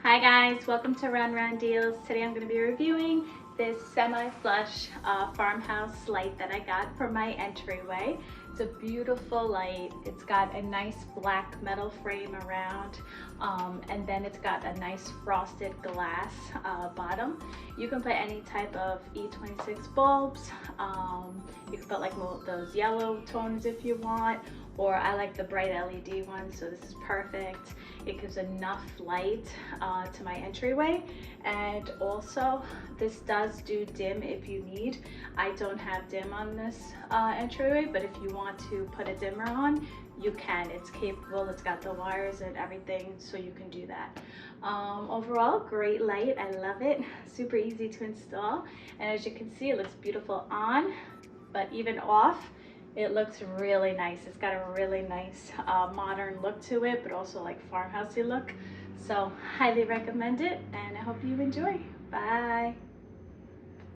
Hi guys, welcome to Round Deals. Today I'm going to be reviewing this semi-flush farmhouse light that I got for my entryway. It's a beautiful light. It's got a nice black metal frame around and then it's got a nice frosted glass bottom. You can put any type of E26 bulbs. You can put like those yellow tones if you want, or I like the bright LED ones, so this is perfect. It gives enough light to my entryway, and also this does do dim if you need. I don't have dim on this entryway, but if you want to put a dimmer on, you can. It's capable, it's got the wires and everything, so you can do that. Overall, great light, I love it. Super easy to install, and as you can see, it looks beautiful on, but even off, it looks really nice. It's got a really nice modern look to it, but also like farmhousey look. So highly recommend it, and I hope you enjoy. Bye.